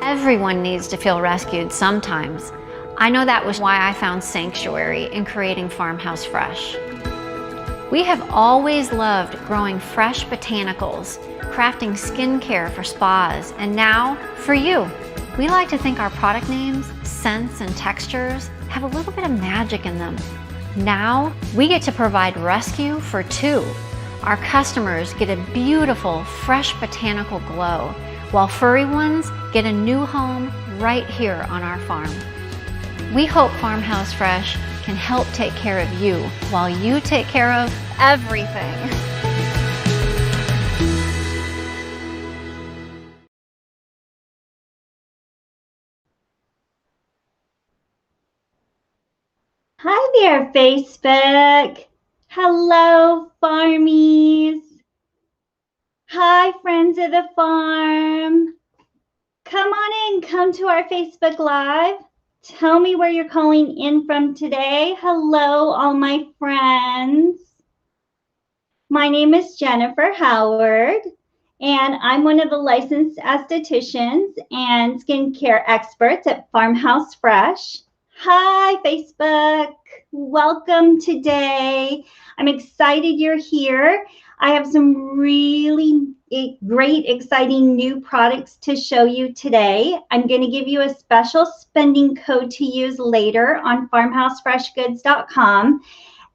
Everyone needs to feel rescued sometimes. I know that was why I found sanctuary in creating Farmhouse Fresh. We have always loved growing fresh botanicals, crafting skincare for spas, and now for you. We like to think our product names, scents, and textures have a little bit of magic in them. Now we get to provide rescue for two. Our customers get a beautiful, fresh botanical glow, while furry ones get a new home right here on our farm. We hope Farmhouse Fresh can help take care of you while you take care of everything. Hi there, Facebook. Hello, farmies. Hi, friends of the farm. Come on in, come to our Facebook Live. Tell me where you're calling in from today. Hello, all my friends. My name is Jennifer Howard, and I'm one of the licensed estheticians and skincare experts at Farmhouse Fresh. Hi, Facebook. Welcome today. I'm excited you're here. I have some really great, exciting new products to show you today. I'm going to give you a special spending code to use later on farmhousefreshgoods.com.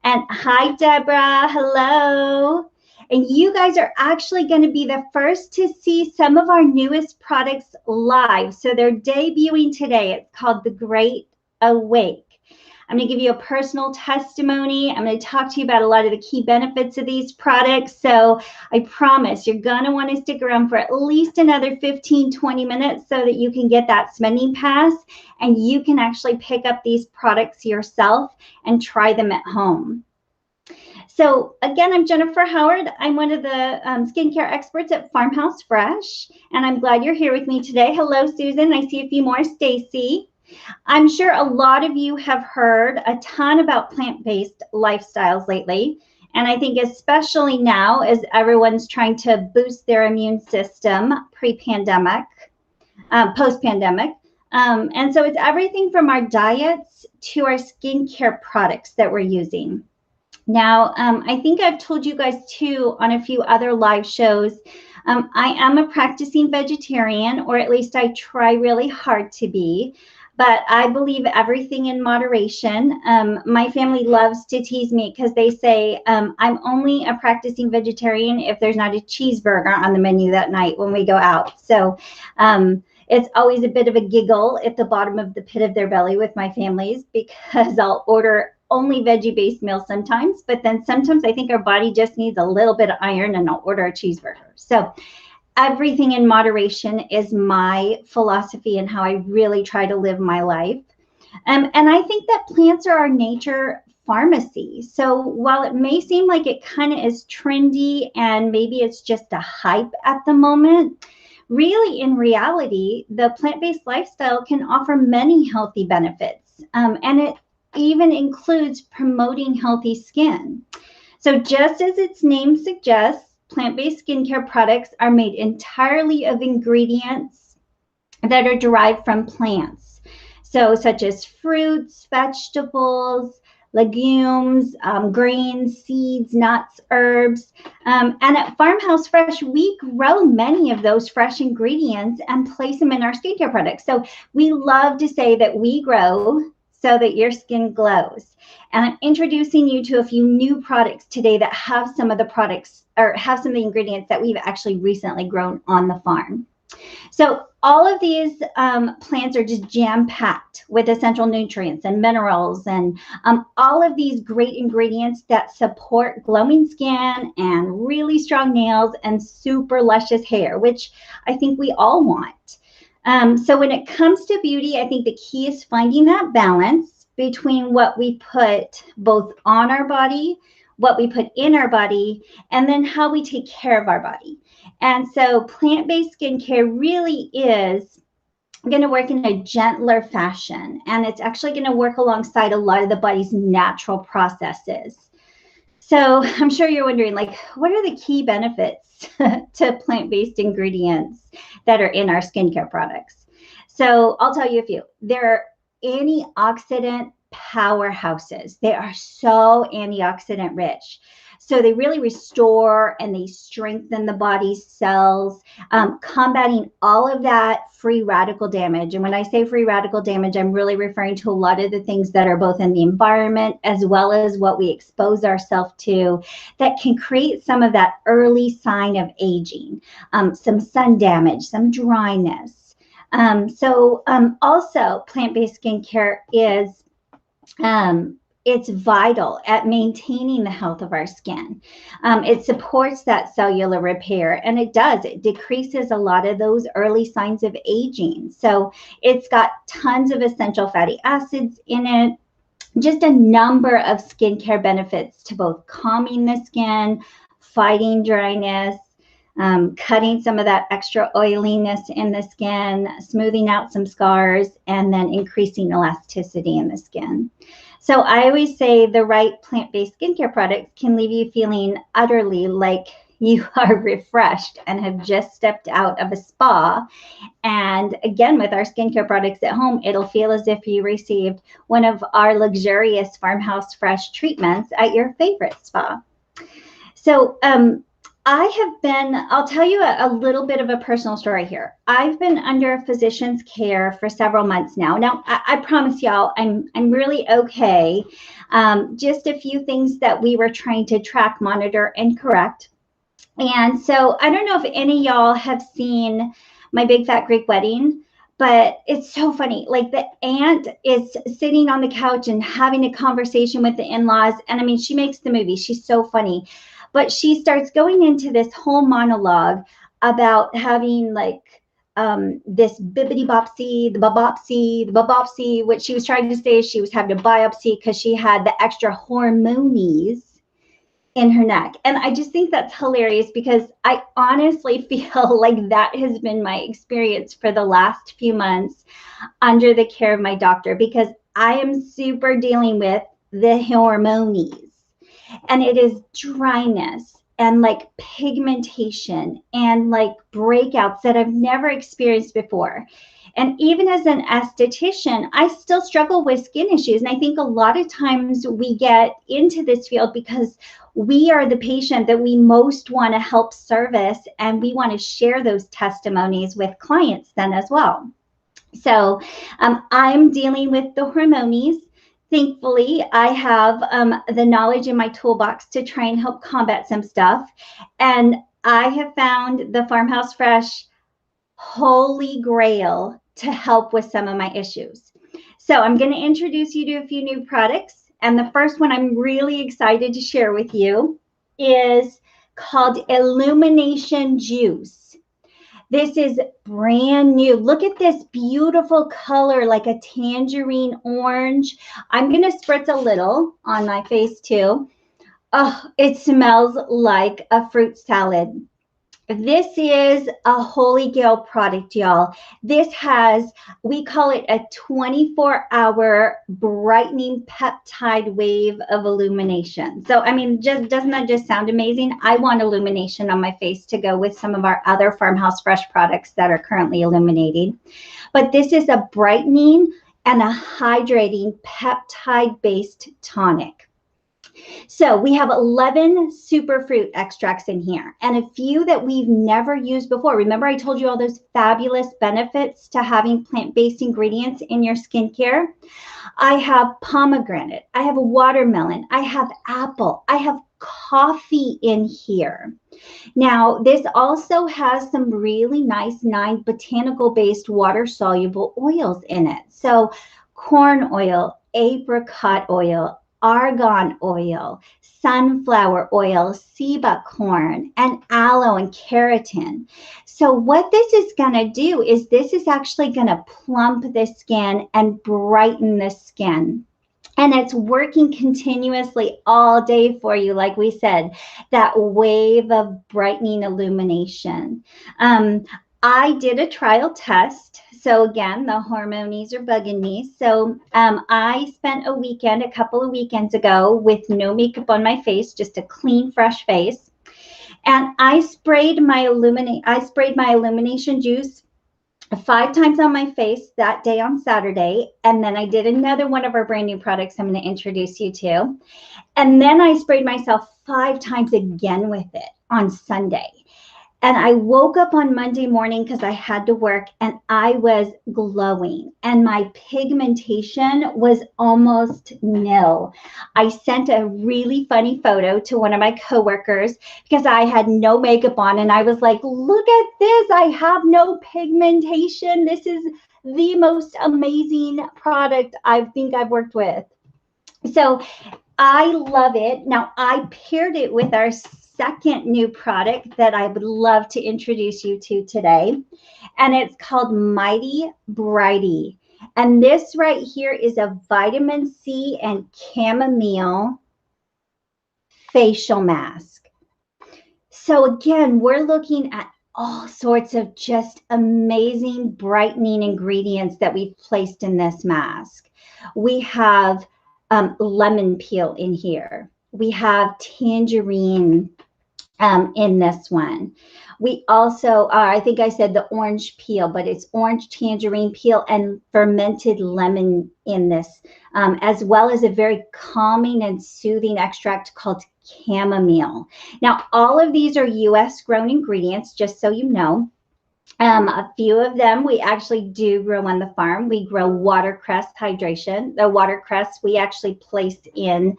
And hi, Deborah. Hello. And you guys are actually going to be the first to see some of our newest products live. So they're debuting today. It's called The Great Awake. I'm going to give you a personal testimony. I'm going to talk to you about a lot of the key benefits of these products. So I promise you're going to want to stick around for at least another 15-20 minutes so that you can get that spending pass and you can actually pick up these products yourself and try them at home. So again, I'm Jennifer Howard. I'm one of the skincare experts at Farmhouse Fresh, and I'm glad you're here with me today. Hello, Susan. I see a few more. Stacy. I'm sure a lot of you have heard a ton about plant-based lifestyles lately, and I think especially now as everyone's trying to boost their immune system pre-pandemic, post-pandemic. And so it's everything from our diets to our skincare products that we're using. Now, I think I've told you guys too on a few other live shows, I am a practicing vegetarian, or at least I try really hard to be. But I believe everything in moderation. My family loves to tease me because they say I'm only a practicing vegetarian if there's not a cheeseburger on the menu that night when we go out. So it's always a bit of a giggle at the bottom of the pit of their belly with my families, because I'll order only veggie-based meals sometimes, but then sometimes I think our body just needs a little bit of iron and I'll order a cheeseburger. So everything in moderation is my philosophy and how I really try to live my life. And I think that plants are our nature pharmacy. So while it may seem like it kind of is trendy and maybe it's just a hype at the moment, really in reality, the plant-based lifestyle can offer many healthy benefits. And it even includes promoting healthy skin. So just as its name suggests, plant-based skincare products are made entirely of ingredients that are derived from plants. So such as fruits, vegetables, legumes, grains, seeds, nuts, herbs. And at Farmhouse Fresh, we grow many of those fresh ingredients and place them in our skincare products. So we love to say that we grow so that your skin glows. And I'm introducing you to a few new products today that have some of the products, or have some of the ingredients that we've actually recently grown on the farm. So all of these plants are just jam-packed with essential nutrients and minerals and all of these great ingredients that support glowing skin and really strong nails and super luscious hair, which I think we all want. So when it comes to beauty, I think the key is finding that balance between what we put both on our body, what we put in our body, and then how we take care of our body. And so plant-based skincare really is going to work in a gentler fashion, and it's actually going to work alongside a lot of the body's natural processes. So I'm sure you're wondering, like, what are the key benefits to plant-based ingredients that are in our skincare products? So I'll tell you a few. They're antioxidant powerhouses. They are so antioxidant rich. So they really restore and they strengthen the body's cells, combating all of that free radical damage. And when I say free radical damage, I'm really referring to a lot of the things that are both in the environment as well as what we expose ourselves to that can create some of that early sign of aging, some sun damage, some dryness. Also, plant-based skincare is it's vital at maintaining the health of our skin. It supports that cellular repair, and it decreases a lot of those early signs of aging. So it's got tons of essential fatty acids in it, just a number of skincare benefits to both calming the skin, fighting dryness, cutting some of that extra oiliness in the skin, smoothing out some scars, and then increasing elasticity in the skin. So I always say the right plant-based skincare products can leave you feeling utterly like you are refreshed and have just stepped out of a spa. And again, with our skincare products at home, it'll feel as if you received one of our luxurious Farmhouse Fresh treatments at your favorite spa. So I'll tell you a little bit of a personal story here. I've been under a physician's care for several months now. Now, I promise y'all, I'm really okay. Just a few things that we were trying to track, monitor, and correct. And so I don't know if any of y'all have seen My Big Fat Greek Wedding, but it's so funny. Like, the aunt is sitting on the couch and having a conversation with the in-laws. And I mean, she makes the movie. She's so funny. But she starts going into this whole monologue about having like this bibbity bopsy, the babopsy. What she was trying to say is she was having a biopsy because she had the extra hormones in her neck. And I just think that's hilarious because I honestly feel like that has been my experience for the last few months under the care of my doctor, because I am super dealing with the hormones. And it is dryness and like pigmentation and like breakouts that I've never experienced before. And even as an esthetician, I still struggle with skin issues. And I think a lot of times we get into this field because we are the patient that we most want to help service, and we want to share those testimonies with clients then as well. So I'm dealing with the hormones. Thankfully, I have the knowledge in my toolbox to try and help combat some stuff. And I have found the Farmhouse Fresh holy grail to help with some of my issues. So I'm going to introduce you to a few new products. And the first one I'm really excited to share with you is called Illumination Juice. This is brand new. Look at this beautiful color, like a tangerine orange. I'm going to spritz a little on my face too. Oh, it smells like a fruit salad. This is a holy grail product, y'all. This has, we call it a 24-hour brightening peptide wave of illumination. So, I mean, doesn't that just sound amazing? I want illumination on my face to go with some of our other Farmhouse Fresh products that are currently illuminating. But this is a brightening and a hydrating peptide-based tonic. So we have 11 superfruit extracts in here and a few that we've never used before. Remember, I told you all those fabulous benefits to having plant-based ingredients in your skincare? I have pomegranate, I have watermelon, I have apple, I have coffee in here. Now, this also has some really nice 9 botanical-based water-soluble oils in it. So corn oil, apricot oil, argan oil, sunflower oil, Ciba corn, and aloe and keratin. So what this is going to do is this is actually going to plump the skin and brighten the skin. And it's working continuously all day for you, like we said, that wave of brightening illumination. I did a trial test. So again, the hormonies are bugging me. So I spent a couple of weekends ago with no makeup on my face, just a clean, fresh face. And I sprayed my illumination juice 5 times on my face that day on Saturday. And then I did another one of our brand new products I'm going to introduce you to. And then I sprayed myself 5 times again with it on Sunday. And I woke up on Monday morning because I had to work and I was glowing and my pigmentation was almost nil. I sent a really funny photo to one of my coworkers because I had no makeup on and I was like, look at this. I have no pigmentation. This is the most amazing product I think I've worked with. So I love it. Now I paired it with our second new product that I would love to introduce you to today. And it's called Mighty Brighty. And this right here is a vitamin C and chamomile facial mask. So again, we're looking at all sorts of just amazing brightening ingredients that we've placed in this mask. We have lemon peel in here. We have tangerine in this one. We also, I think I said the orange peel, but it's orange tangerine peel and fermented lemon in this, as well as a very calming and soothing extract called chamomile. Now, all of these are US grown ingredients, just so you know. A few of them we actually do grow on the farm. We grow watercress hydration. The watercress we actually placed in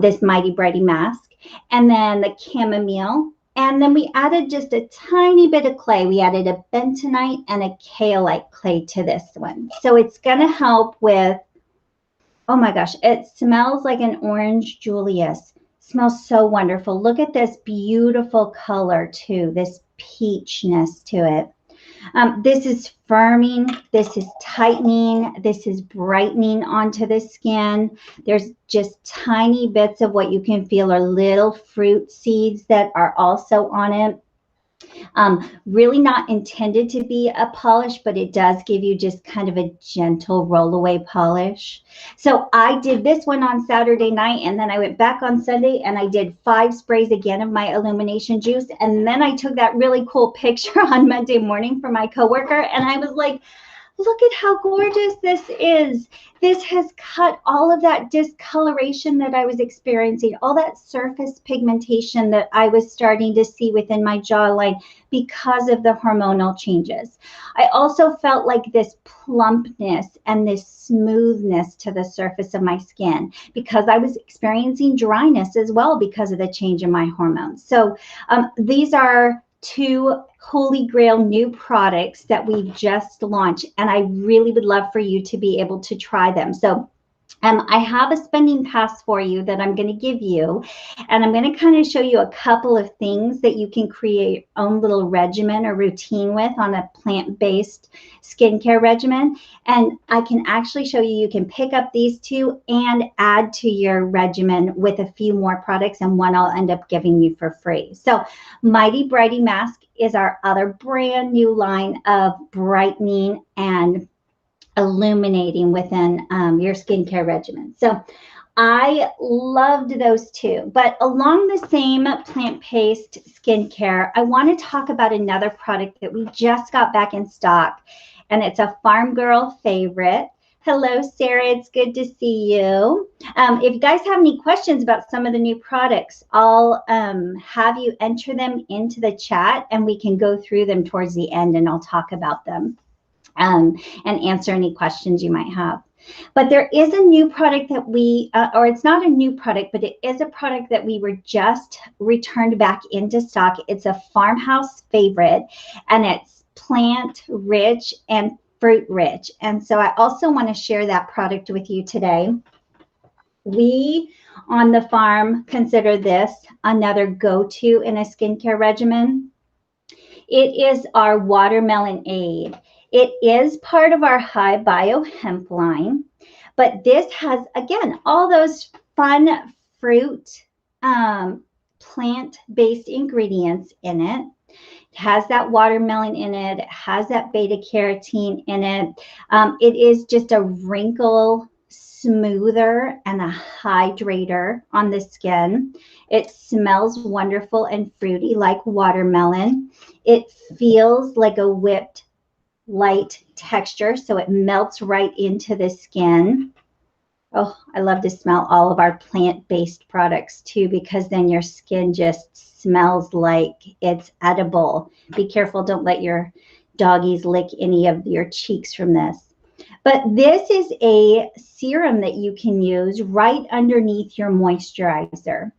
this Mighty Brighty mask. And then the chamomile. And then we added just a tiny bit of clay. We added a bentonite and a kaolite clay to this one. So it's going to help with, oh my gosh, it smells like an orange Julius. Smells so wonderful. Look at this beautiful color too, this peachness to it. This is firming, this is tightening, this is brightening onto the skin. There's just tiny bits of what you can feel are little fruit seeds that are also on it. Really not intended to be a polish, but it does give you just kind of a gentle roll away polish. So I did this one on Saturday night, and then I went back on Sunday and I did 5 sprays again of my illumination juice. And then I took that really cool picture on Monday morning for my coworker, and I was like, look at how gorgeous this is. This has cut all of that discoloration that I was experiencing, all that surface pigmentation that I was starting to see within my jawline because of the hormonal changes. I also felt like this plumpness and this smoothness to the surface of my skin because I was experiencing dryness as well because of the change in my hormones. So these are 2 holy grail new products that we've just launched, and I really would love for you to be able to try them. So I have a spending pass for you that I'm going to give you, and I'm going to kind of show you a couple of things that you can create your own little regimen or routine with on a plant-based skincare regimen. And I can actually show you can pick up these 2 and add to your regimen with a few more products, and one I'll end up giving you for free. So Mighty Brighty Mask is our other brand new line of brightening and illuminating within your skincare regimen. So I loved those 2. But along the same plant-based skincare, I want to talk about another product that we just got back in stock, and it's a Farm Girl favorite. Hello, Sarah. It's good to see you. If you guys have any questions about some of the new products, I'll have you enter them into the chat, and we can go through them towards the end, and I'll talk about them and answer any questions you might have. But there is a new product that we, or it's not a new product, but it is a product that we were just returned back into stock. It's a Farmhouse favorite, and it's plant rich and fruit rich. And so I also want to share that product with you today. We on the farm consider this another go-to in a skincare regimen. It is our Watermelon Aid. It is part of our High Bio Hemp line, but this has, again, all those fun fruit, plant-based ingredients in it. It has that watermelon in it. It has that beta carotene in it. It is just a wrinkle smoother and a hydrator on the skin. It smells wonderful and fruity like watermelon. It feels like a whipped light texture, so it melts right into the skin. Oh, I love to smell all of our plant-based products too, because then your skin just smells like it's edible. Be careful, don't let your doggies lick any of your cheeks from this. But this is a serum that you can use right underneath your moisturizer.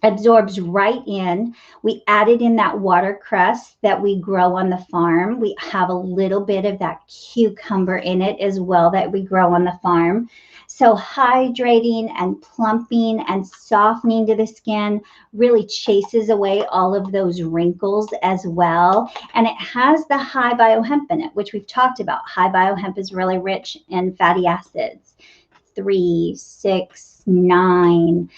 Absorbs right in. We added in that watercress that we grow on the farm. We have a little bit of that cucumber in it as well that we grow on the farm. So hydrating and plumping and softening to the skin, really chases away all of those wrinkles as well. And it has the high biohemp in it, which we've talked about. High biohemp is really rich in fatty acids, 3, 6, 9.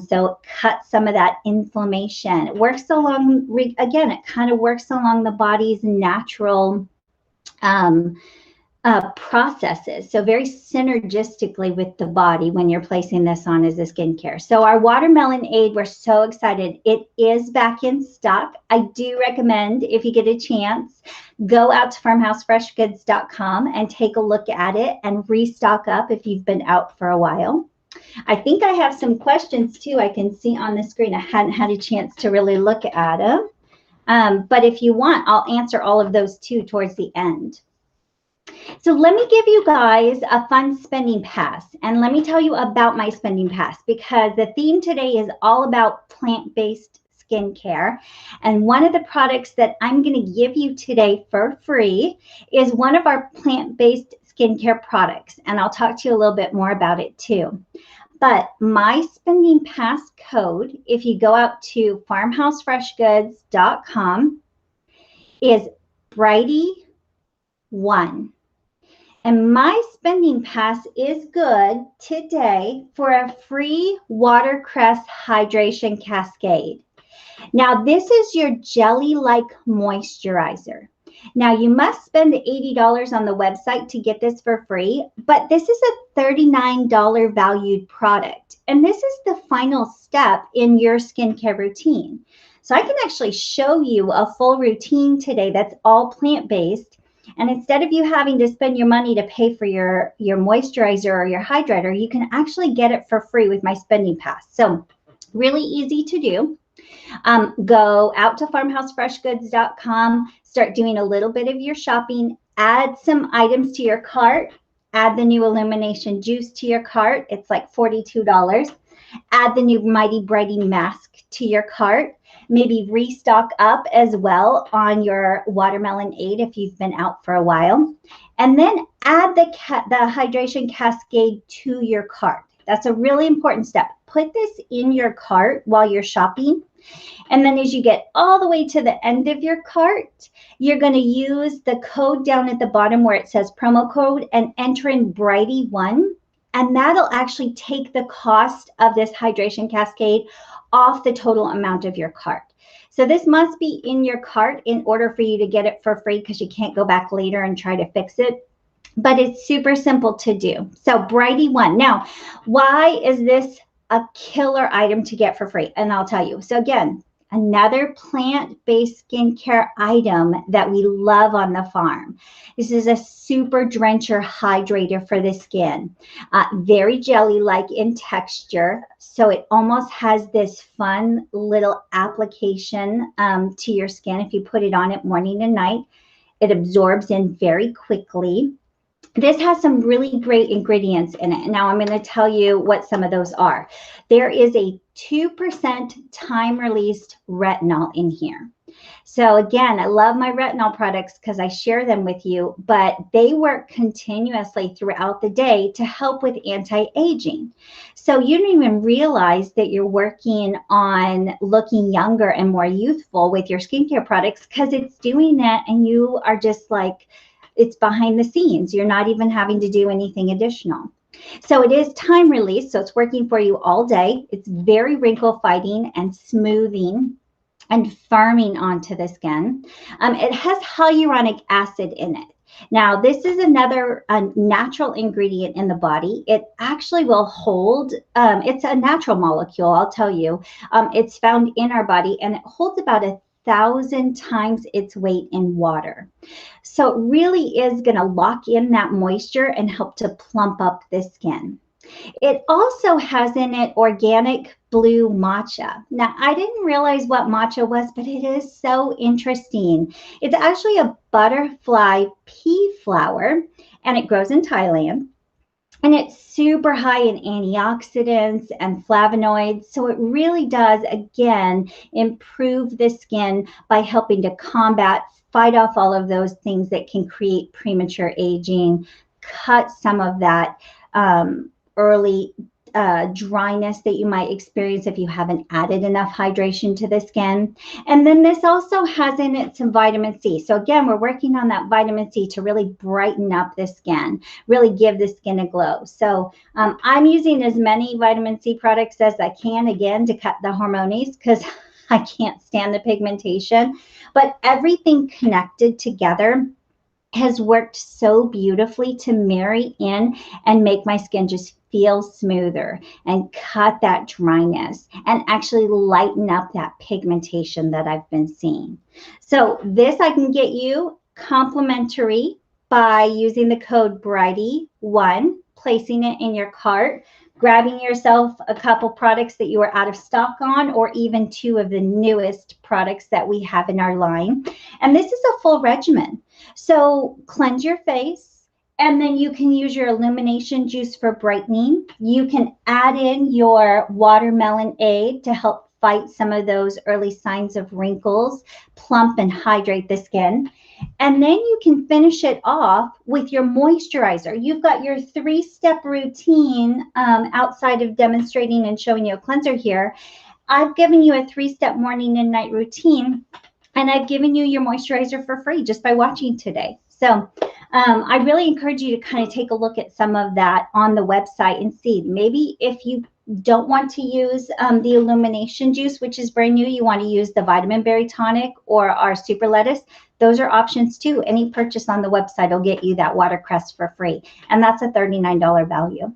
So it cuts some of that inflammation. It works along, again, it kind of works along the body's natural processes. So very synergistically with the body when you're placing this on as a skincare. So our Watermelon Aid, we're so excited. It is back in stock. I do recommend, if you get a chance, go out to farmhousefreshgoods.com and take a look at it and restock up if you've been out for a while. I think I have some questions too I can see on the screen. I hadn't had a chance to really look at them. But if you want, I'll answer all of those too towards the end. So let me give you guys a fun spending pass, and let me tell you about my spending pass, because the theme today is all about plant-based skincare. And one of the products that I'm going to give you today for free is one of our plant-based skincare products, and I'll talk to you a little bit more about it too. But my spending pass code, if you go out to farmhousefreshgoods.com, is Brighty1. And my spending pass is good today for a free watercress hydration cascade. Now, this is your jelly-like moisturizer. Now, you must spend $80 on the website to get this for free, but this is a $39 valued product. And this is the final step in your skincare routine. So I can actually show you a full routine today that's all plant-based. And instead of you having to spend your money to pay for your moisturizer or your hydrator, you can actually get it for free with my spending pass. So really easy to do. Go out to farmhousefreshgoods.com, start doing a little bit of your shopping, add some items to your cart, add the new Illumination Juice to your cart. It's like $42. Add the new Mighty Brighty Mask to your cart. Maybe restock up as well on your Watermelon Aid if you've been out for a while. And then add the hydration cascade to your cart. That's a really important step. Put this in your cart while you're shopping. And then as you get all the way to the end of your cart, you're going to use the code down at the bottom where it says promo code and enter in Brighty1. And that'll actually take the cost of this hydration cascade off the total amount of your cart. So this must be in your cart in order for you to get it for free, because you can't go back later and try to fix it. But it's super simple to do. So Brighty1. Now, why is this a killer item to get for free? And I'll tell you. So again, another plant-based skincare item that we love on the farm. This is a super drencher hydrator for the skin. Very jelly-like in texture. So it almost has this fun little application to your skin. If you put it on it morning and night, it absorbs in very quickly. This has some really great ingredients in it. Now I'm going to tell you what some of those are. There is a 2% time-released retinol in here. So again, I love my retinol products because I share them with you, but they work continuously throughout the day to help with anti-aging. So you don't even realize that you're working on looking younger and more youthful with your skincare products because it's doing that, and you are just like, it's behind the scenes. You're not even having to do anything additional. So it is time release, so it's working for you all day. It's very wrinkle fighting and smoothing and firming onto the skin. It has hyaluronic acid in it. Now, this is another natural ingredient in the body. It actually will hold, it's a natural molecule, I'll tell you. It's found in our body, and it holds about 1,000 times its weight in water. So it really is going to lock in that moisture and help to plump up the skin. It also has in it organic blue matcha. Now, I didn't realize what matcha was, but it is so interesting. It's actually a butterfly pea flower, and it grows in Thailand. And it's super high in antioxidants and flavonoids. So it really does, again, improve the skin by helping to combat, fight off all of those things that can create premature aging, cut some of that early dryness that you might experience if you haven't added enough hydration to the skin. And then this also has in it some vitamin C. So again, we're working on that vitamin C to really brighten up the skin, really give the skin a glow. So I'm using as many vitamin C products as I can, again, to cut the hormones because I can't stand the pigmentation. But everything connected together has worked so beautifully to marry in and make my skin just feel smoother and cut that dryness and actually lighten up that pigmentation that I've been seeing. So this I can get you complimentary by using the code BRIGHTY1, placing it in your cart, grabbing yourself a couple products that you are out of stock on, or even 2 of the newest products that we have in our line. And this is a full regimen. So cleanse your face, and then you can use your illumination juice for brightening. You can add in your watermelon aid to help fight some of those early signs of wrinkles, plump and hydrate the skin. And then you can finish it off with your moisturizer. You've got your 3-step routine outside of demonstrating and showing you a cleanser here. I've given you a 3-step morning and night routine, and I've given you your moisturizer for free just by watching today. So I really encourage you to kind of take a look at some of that on the website and see. Maybe if you don't want to use the illumination juice, which is brand new, you want to use the vitamin berry tonic or our super lettuce. Those are options too. Any purchase on the website will get you that watercress for free, and that's a $39 value.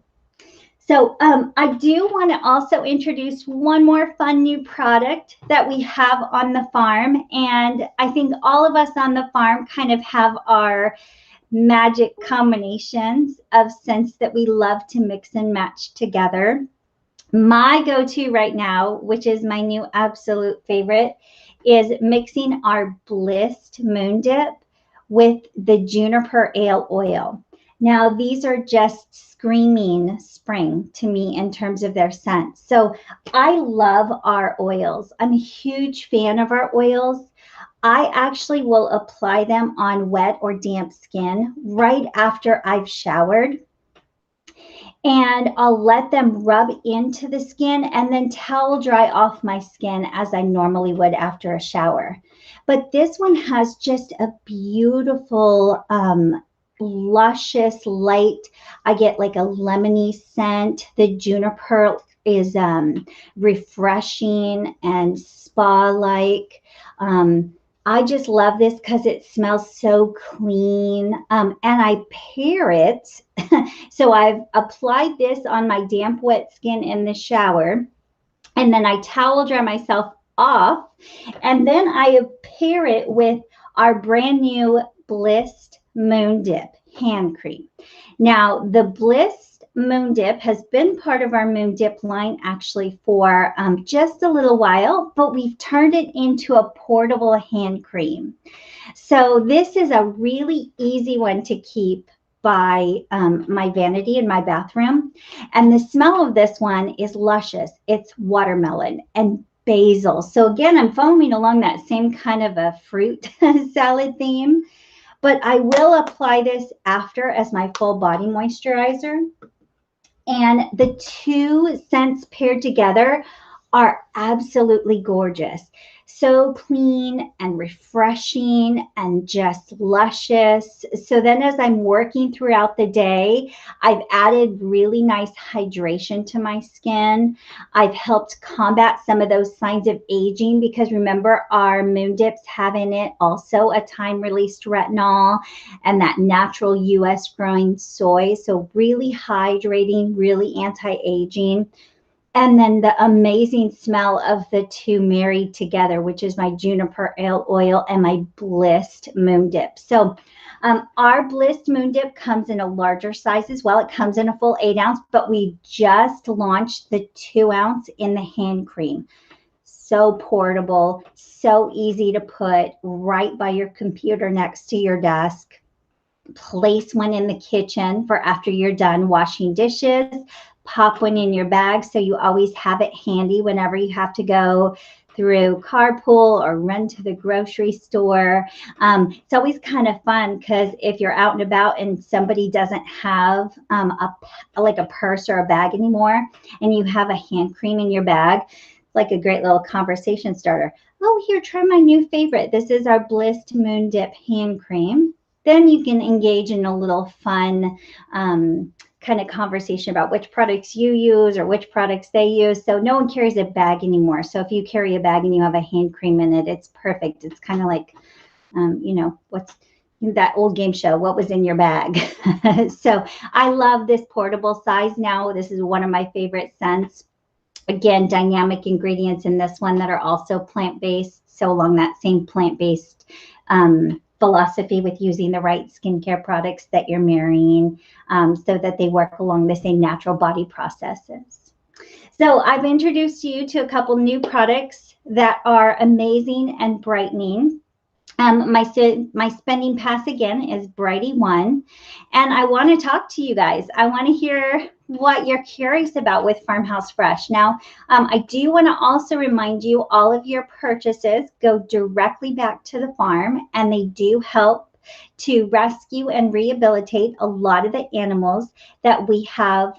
So I do want to also introduce one more fun new product that we have on the farm. And I think all of us on the farm kind of have our magic combinations of scents that we love to mix and match together. My go-to right now, which is my new absolute favorite, is mixing our Blissed Moon Dip with the Juniper Ale Oil. Now, these are just screaming spring to me in terms of their scent. So I love our oils. I'm a huge fan of our oils. I actually will apply them on wet or damp skin right after I've showered. And I'll let them rub into the skin and then towel dry off my skin as I normally would after a shower. But this one has just a beautiful, luscious light. I get like a lemony scent. The juniper is refreshing and spa-like. I just love this because it smells so clean, and I pair it. So I've applied this on my damp, wet skin in the shower, and then I towel dry myself off, and then I pair it with our brand new Blissed Moon Dip hand cream. Now, the Blissed Moon Dip has been part of our Moon Dip line actually for just a little while, but we've turned it into a portable hand cream. So this is a really easy one to keep by my vanity in my bathroom. And the smell of this one is luscious. It's watermelon. And basil. So again, I'm following along that same kind of a fruit salad theme, but I will apply this after as my full body moisturizer. And the two scents paired together are absolutely gorgeous. So clean and refreshing and just luscious. So then as I'm working throughout the day, I've added really nice hydration to my skin. I've helped combat some of those signs of aging because remember our moon dips have in it also a time-released retinol and that natural US growing soy. So really hydrating, really anti-aging. And then the amazing smell of the two married together, which is my juniper oil and my Blissed Moon Dip. So our Blissed Moon Dip comes in a larger size as well. It comes in a full 8 ounce, but we just launched the 2 ounce in the hand cream. So portable, so easy to put right by your computer next to your desk. Place one in the kitchen for after you're done washing dishes. Pop one in your bag so you always have it handy whenever you have to go through carpool or run to the grocery store. It's always kind of fun because if you're out and about and somebody doesn't have like a purse or a bag anymore and you have a hand cream in your bag, like a great little conversation starter. Oh, here, try my new favorite. This is our Blissed Moon Dip hand cream. Then you can engage in a little fun kind of conversation about which products you use or which products they use. So no one carries a bag anymore. So if you carry a bag and you have a hand cream in it, it's perfect. It's kind of like, you know, what's that old game show, what was in your bag? So I love this portable size now. This is one of my favorite scents. Again, dynamic ingredients in this one that are also plant-based. So along that same plant-based philosophy with using the right skincare products that you're marrying so that they work along the same natural body processes. So I've introduced you to a couple new products that are amazing and brightening. My spending pass again is Brighty One, and I want to talk to you guys. I want to hear what you're curious about with Farmhouse Fresh. Now, I do want to also remind you all of your purchases go directly back to the farm, and they do help to rescue and rehabilitate a lot of the animals that we have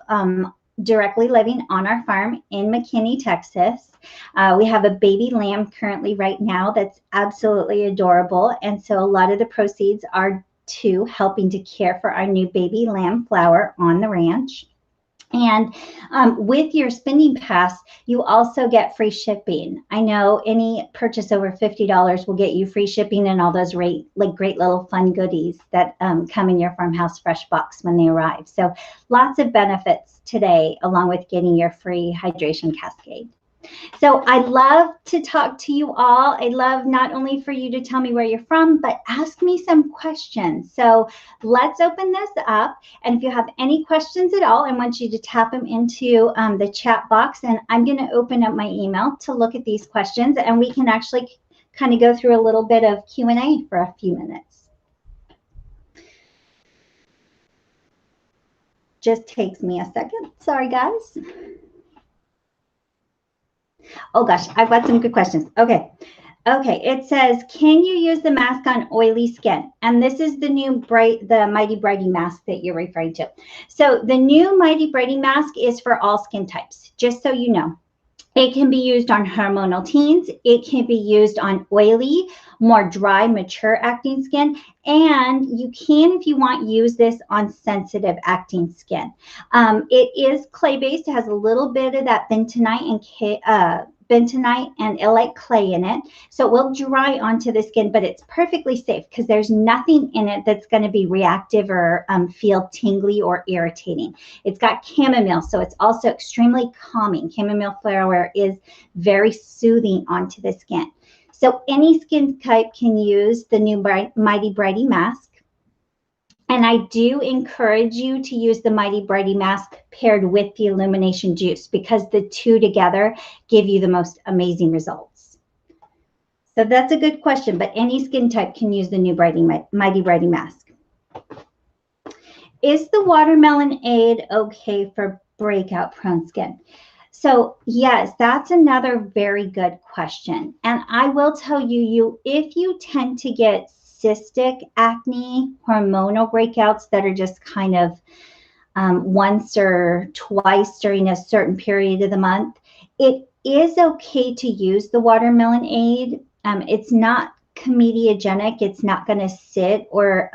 directly living on our farm in McKinney, Texas. We have a baby lamb currently right now that's absolutely adorable. And so a lot of the proceeds are to helping to care for our new baby lamb Flower on the ranch. And with your spending pass, you also get free shipping. I know any purchase over $50 will get you free shipping and all those great little fun goodies that come in your Farmhouse Fresh box when they arrive. So lots of benefits today, along with getting your free hydration cascade. So I love to talk to you all. I love not only for you to tell me where you're from, but ask me some questions. So let's open this up. And if you have any questions at all, I want you to tap them into the chat box. And I'm going to open up my email to look at these questions. And we can actually kind of go through a little bit of Q&A for a few minutes. Just takes me a second. Sorry, guys. Oh gosh, I've got some good questions. Okay, it says, can you use the mask on oily skin? And this is the new the Mighty Brighty mask that you're referring to. So the new Mighty Brighty mask is for all skin types, just so you know. It can be used on hormonal teens. It can be used on oily, more dry, mature acting skin. And you can, if you want, use this on sensitive acting skin. It is clay-based. It has a little bit of that bentonite and illite clay in it. So it will dry onto the skin, but it's perfectly safe because there's nothing in it that's going to be reactive or feel tingly or irritating. It's got chamomile, so it's also extremely calming. Chamomile flower is very soothing onto the skin. So any skin type can use the new Mighty Brighty mask. And I do encourage you to use the Mighty Brighty mask paired with the Illumination Juice because the two together give you the most amazing results. So that's a good question, but any skin type can use the new Mighty Brighty mask. Is the watermelon aid okay for breakout prone skin? So yes, that's another very good question. And I will tell you, if you tend to get cystic acne, hormonal breakouts that are just kind of once or twice during a certain period of the month, it is okay to use the watermelon aid. It's not comedogenic. It's not going to sit or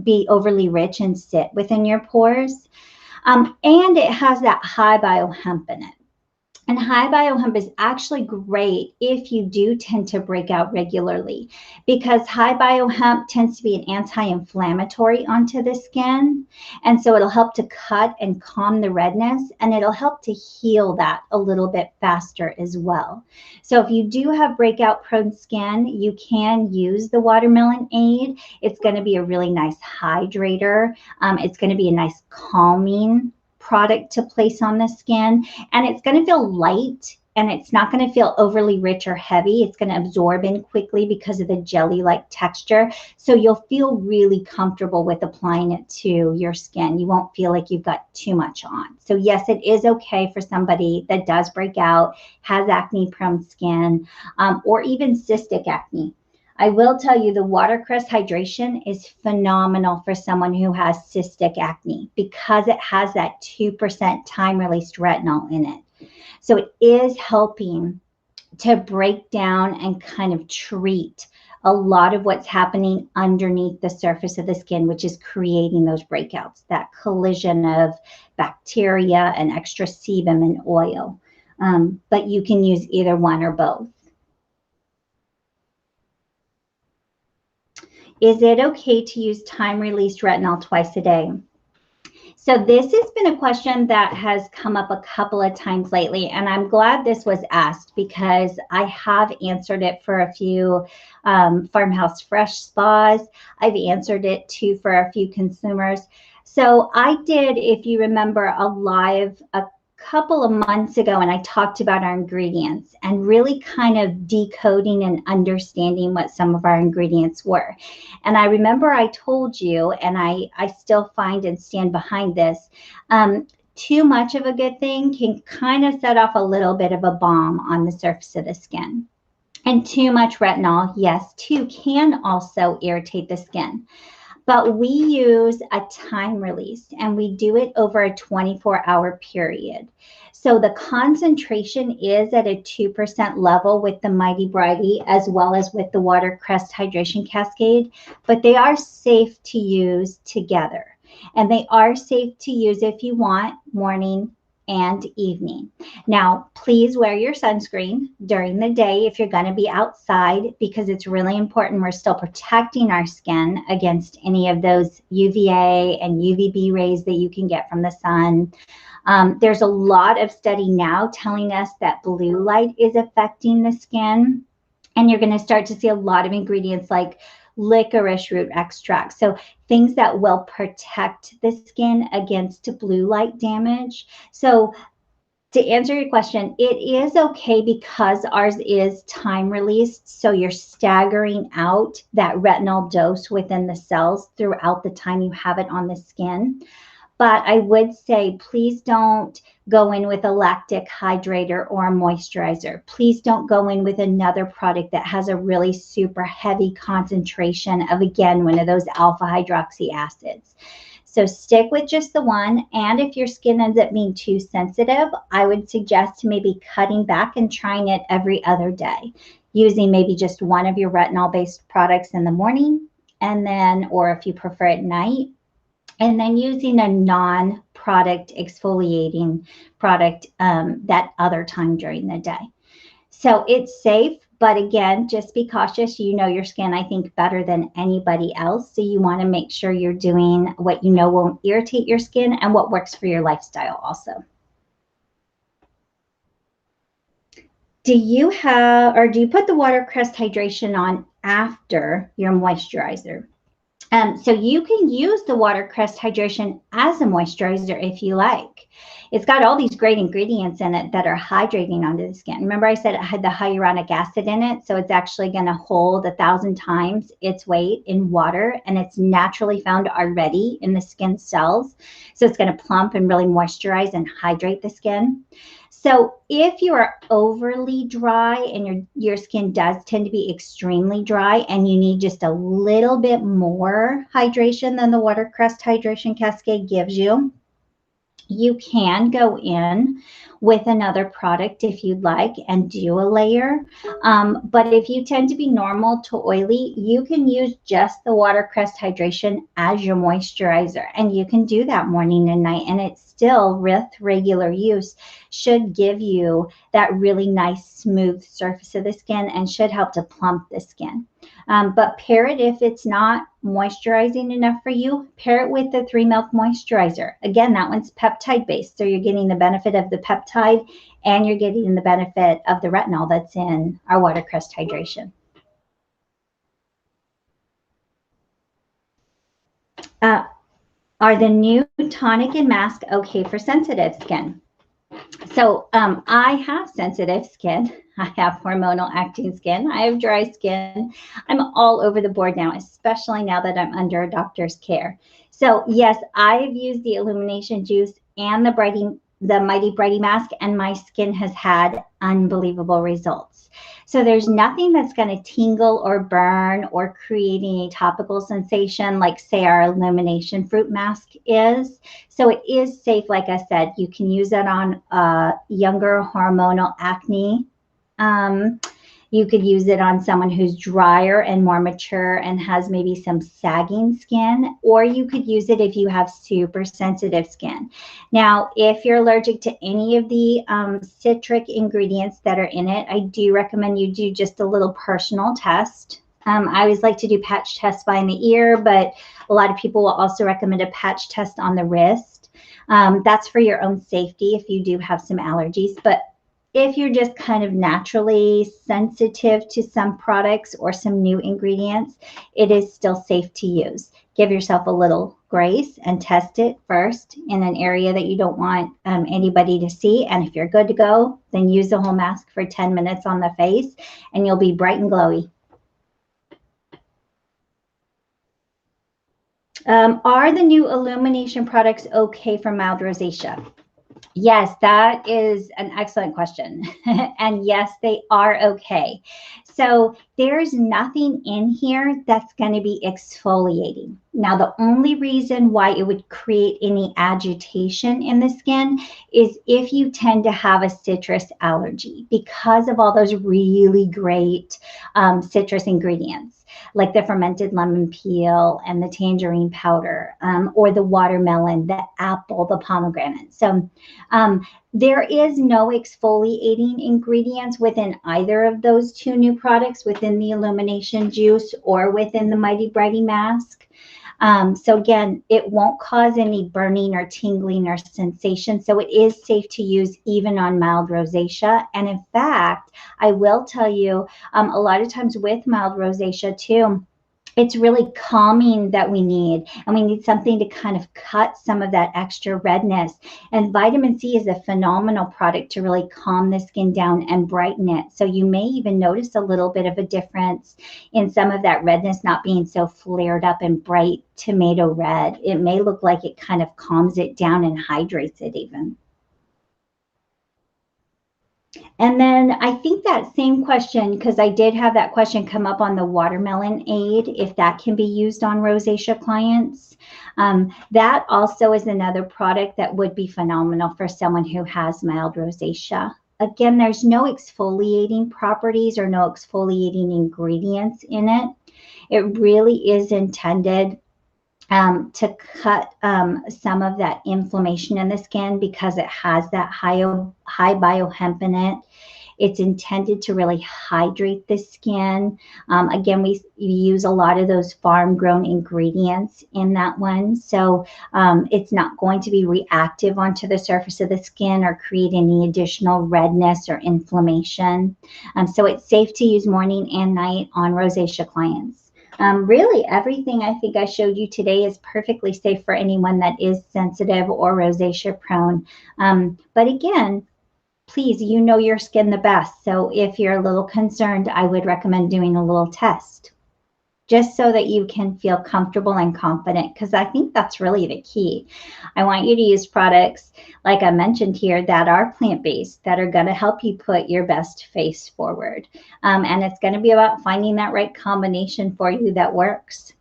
be overly rich and sit within your pores. And it has that high biohemp in it. And high biohemp is actually great if you do tend to break out regularly, because high biohemp tends to be an anti-inflammatory onto the skin. And so it'll help to cut and calm the redness, and it'll help to heal that a little bit faster as well. So if you do have breakout prone skin, you can use the watermelon aid. It's going to be a really nice hydrator. It's going to be a nice calming product to place on the skin, and it's going to feel light, and it's not going to feel overly rich or heavy. It's going to absorb in quickly because of the jelly-like texture. So you'll feel really comfortable with applying it to your skin. You won't feel like you've got too much on. So yes, it is okay for somebody that does break out, has acne-prone skin, or even cystic acne. I will tell you the watercress hydration is phenomenal for someone who has cystic acne because it has that 2% time-released retinol in it. So it is helping to break down and kind of treat a lot of what's happening underneath the surface of the skin, which is creating those breakouts, that collision of bacteria and extra sebum and oil. But you can use either one or both. Is it okay to use time-released retinol twice a day? So this has been a question that has come up a couple of times lately, and I'm glad this was asked because I have answered it for a few Farmhouse Fresh spas. I've answered it too for a few consumers. So I did, if you remember, a live a couple of months ago, and I talked about our ingredients and really kind of decoding and understanding what some of our ingredients were. And I remember I told you, and I still find and stand behind this, too much of a good thing can kind of set off a little bit of a bomb on the surface of the skin. And too much retinol, yes, too, can also irritate the skin. But we use a time release, and we do it over a 24-hour period. So the concentration is at a 2% level with the Mighty Brighty as well as with the Watercress Hydration Cascade, but they are safe to use together. And they are safe to use if you want morning and evening. Now, please wear your sunscreen during the day if you're going to be outside, because it's really important we're still protecting our skin against any of those UVA and UVB rays that you can get from the sun. There's a lot of study now telling us that blue light is affecting the skin, and you're going to start to see a lot of ingredients like licorice root extract. So things that will protect the skin against blue light damage. So to answer your question, it is okay because ours is time released. So you're staggering out that retinol dose within the cells throughout the time you have it on the skin. But I would say, please don't go in with a lactic hydrator or a moisturizer. Please don't go in with another product that has a really super heavy concentration of, again, one of those alpha hydroxy acids. So stick with just the one. And if your skin ends up being too sensitive, I would suggest maybe cutting back and trying it every other day, using maybe just one of your retinol-based products in the morning, and then, or if you prefer at night, and then using a non-product exfoliating product that other time during the day. So it's safe, but again, just be cautious. You know your skin, I think, better than anybody else. So you want to make sure you're doing what you know won't irritate your skin and what works for your lifestyle also. Do you put the watercress hydration on after your moisturizer? So you can use the watercress hydration as a moisturizer if you like. It's got all these great ingredients in it that are hydrating onto the skin. Remember I said it had the hyaluronic acid in it, so it's actually going to hold 1,000 times its weight in water, and it's naturally found already in the skin cells. So it's going to plump and really moisturize and hydrate the skin. So if you are overly dry and your skin does tend to be extremely dry and you need just a little bit more hydration than the watercress hydration cascade gives you, you can go in with another product if you'd like and do a layer. But if you tend to be normal to oily, you can use just the watercress hydration as your moisturizer. And you can do that morning and night. And it's still, with regular use, should give you that really nice smooth surface of the skin and should help to plump the skin. But pair it, if it's not moisturizing enough for you, pair it with the 3 Milk Moisturizer. Again, that one's peptide based. So you're getting the benefit of the peptide and you're getting the benefit of the retinol that's in our watercress hydration. Are the new tonic and mask okay for sensitive skin? So I have sensitive skin. I have hormonal acting skin. I have dry skin. I'm all over the board now, especially now that I'm under a doctor's care. So yes, I've used the Illumination Juice and the Mighty Brighty Mask, and my skin has had unbelievable results. So there's nothing that's going to tingle or burn or create any topical sensation like, say, our Illumination Fruit Mask is. So it is safe, like I said. You can use it on younger hormonal acne. You could use it on someone who's drier and more mature and has maybe some sagging skin, or you could use it if you have super sensitive skin. Now, if you're allergic to any of the citric ingredients that are in it, I do recommend you do just a little personal test. I always like to do patch tests behind the ear, but a lot of people will also recommend a patch test on the wrist. That's for your own safety if you do have some allergies. But if you're just kind of naturally sensitive to some products or some new ingredients, it is still safe to use. Give yourself a little grace and test it first in an area that you don't want anybody to see. And if you're good to go, then use the whole mask for 10 minutes on the face and you'll be bright and glowy. Are the new Illumination products okay for mild rosacea? Yes, that is an excellent question. And yes, they are okay. So there's nothing in here that's going to be exfoliating. Now, the only reason why it would create any agitation in the skin is if you tend to have a citrus allergy because of all those really great citrus ingredients, like the fermented lemon peel and the tangerine powder, or the watermelon, the apple, the pomegranate. So there is no exfoliating ingredients within either of those 2 new products, within the Illumination Juice or within the Mighty Brighty Mask. So again, it won't cause any burning or tingling or sensation. So it is safe to use even on mild rosacea. And in fact, I will tell you, a lot of times with mild rosacea too, it's really calming that we need, and we need something to kind of cut some of that extra redness. And vitamin C is a phenomenal product to really calm the skin down and brighten it. So you may even notice a little bit of a difference in some of that redness not being so flared up and bright tomato red. It may look like it kind of calms it down and hydrates it even. And then I think that same question, because I did have that question come up on the watermelon aid, if that can be used on rosacea clients. That also is another product that would be phenomenal for someone who has mild rosacea. Again, there's no exfoliating properties or no exfoliating ingredients in it. It really is intended to cut some of that inflammation in the skin because it has that high biohemp in it. It's intended to really hydrate the skin. Again, we use a lot of those farm-grown ingredients in that one. So it's not going to be reactive onto the surface of the skin or create any additional redness or inflammation. So it's safe to use morning and night on rosacea clients. Really, everything I think I showed you today is perfectly safe for anyone that is sensitive or rosacea prone. But again, please, you know your skin the best. So if you're a little concerned, I would recommend doing a little test just so that you can feel comfortable and confident, because I think that's really the key. I want you to use products, like I mentioned here, that are plant-based, that are going to help you put your best face forward. And it's going to be about finding that right combination for you that works.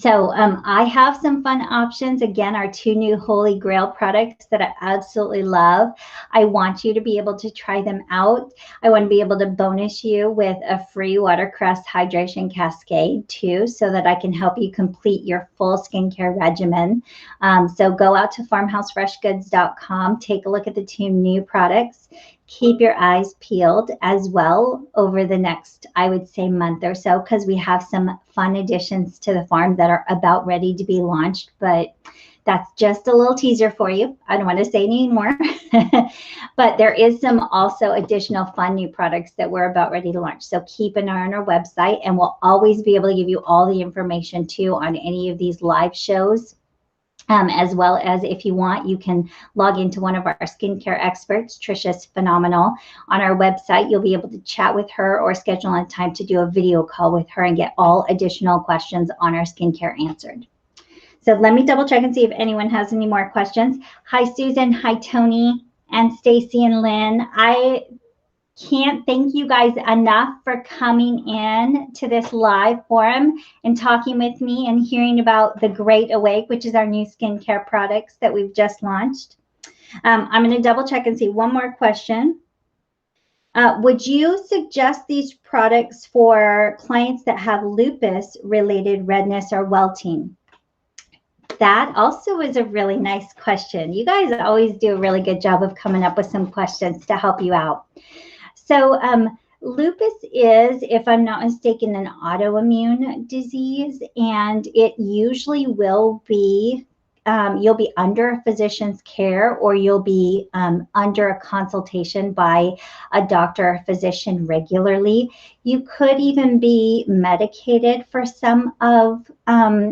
So I have some fun options. Again, our 2 new Holy Grail products that I absolutely love. I want you to be able to try them out. I want to be able to bonus you with a free watercress hydration cascade too, so that I can help you complete your full skincare regimen. So go out to farmhousefreshgoods.com, take a look at the 2 new products. Keep your eyes peeled as well over the next, I would say, month or so, because we have some fun additions to the farm that are about ready to be launched. But that's just a little teaser for you. I don't want to say any more. But there is some also additional fun new products that we're about ready to launch. So keep an eye on our website, and we'll always be able to give you all the information too on any of these live shows. As well as, if you want, you can log into one of our skincare experts. Trisha's phenomenal. On our website, you'll be able to chat with her or schedule a time to do a video call with her and get all additional questions on our skincare answered. So let me double check and see if anyone has any more questions. Hi, Susan. Hi, Tony and Stacy and Lynn. I can't thank you guys enough for coming in to this live forum and talking with me and hearing about the Great Awake, which is our new skincare products that we've just launched. I'm going to double check and see one more question. Would you suggest these products for clients that have lupus related redness or welting? That also is a really nice question. You guys always do a really good job of coming up with some questions to help you out. So lupus is, if I'm not mistaken, an autoimmune disease, and it usually will be, you'll be under a physician's care, or you'll be under a consultation by a doctor or physician regularly. You could even be medicated for some of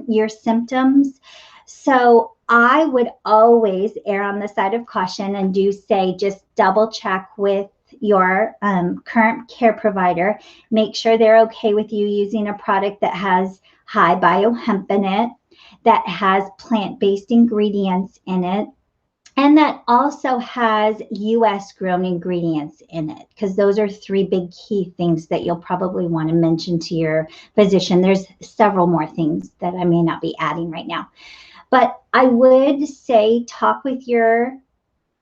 your symptoms. So I would always err on the side of caution and do say just double check with your current care provider. Make sure they're okay with you using a product that has high biohemp in it, that has plant-based ingredients in it, and that also has US grown ingredients in it, because those are 3 big key things that you'll probably want to mention to your physician. There's several more things that I may not be adding right now, but I would say talk with your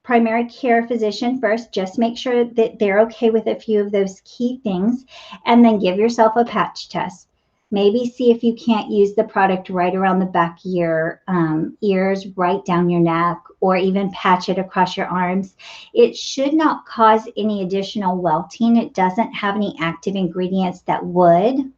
primary care physician first. Just make sure that they're okay with a few of those key things, and then give yourself a patch test. Maybe see if you can't use the product right around the back of your ears, right down your neck, or even patch it across your arms. It should not cause any additional welting. It doesn't have any active ingredients that would.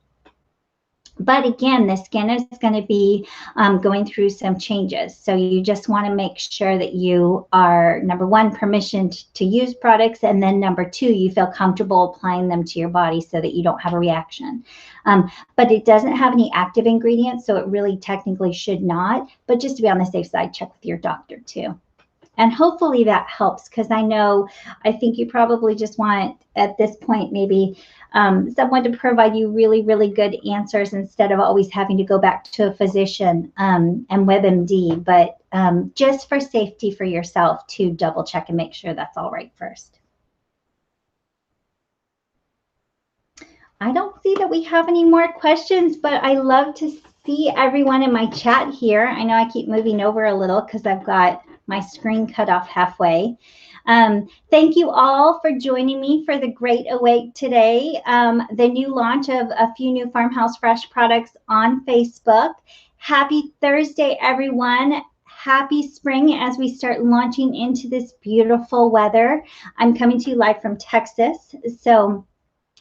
But again, the skin is going to be going through some changes. So you just want to make sure that you are, number 1, permissioned to use products, and then number 2, you feel comfortable applying them to your body so that you don't have a reaction. But it doesn't have any active ingredients, so it really technically should not. But just to be on the safe side, check with your doctor too. And hopefully that helps, because I think you probably just want, at this point, maybe someone to provide you really, really good answers instead of always having to go back to a physician and WebMD. But just for safety for yourself, to double check and make sure that's all right first. I don't see that we have any more questions, but I love to see everyone in my chat here. I know I keep moving over a little because I've got my screen cut off halfway. Thank you all for joining me for the Great Awake today. The new launch of a few new Farmhouse Fresh products on Facebook. Happy Thursday, everyone. Happy spring as we start launching into this beautiful weather. I'm coming to you live from Texas. So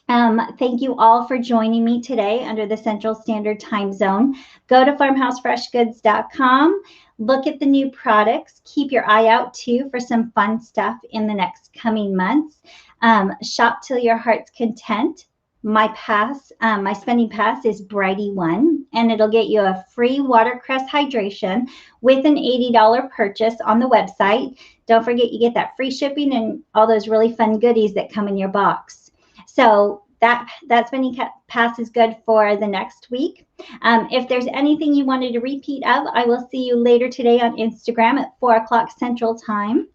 thank you all for joining me today under the Central Standard Time Zone. Go to farmhousefreshgoods.com. Look at the new products. Keep your eye out too for some fun stuff in the next coming months. Shop till your heart's content. my pass, my spending pass is Brighty1, and it'll get you a free watercress hydration with an $80 purchase on the website. Don't forget you get that free shipping and all those really fun goodies that come in your box. So that spending pass is good for the next week. If there's anything you wanted to repeat of, I will see you later today on Instagram at 4 o'clock Central Time.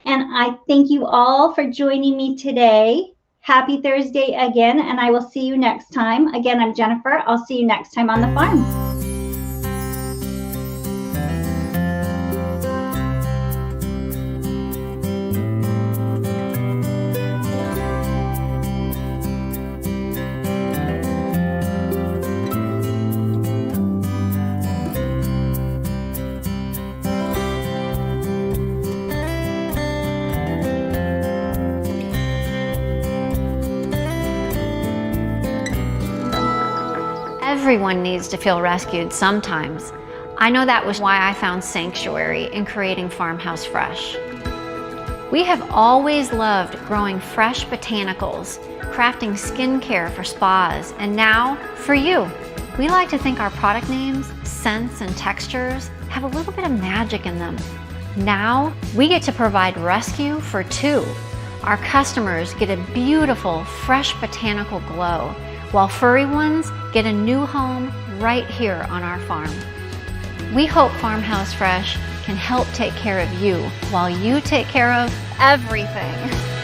And I thank you all for joining me today. Happy Thursday again, and I will see you next time. Again, I'm Jennifer. I'll see you next time on the farm. Everyone needs to feel rescued sometimes. I know that was why I found sanctuary in creating Farmhouse Fresh. We have always loved growing fresh botanicals, crafting skincare for spas, and now for you. We like to think our product names, scents, and textures have a little bit of magic in them. Now we get to provide rescue for two. Our customers get a beautiful, fresh botanical glow, while furry ones get a new home right here on our farm. We hope Farmhouse Fresh can help take care of you while you take care of everything.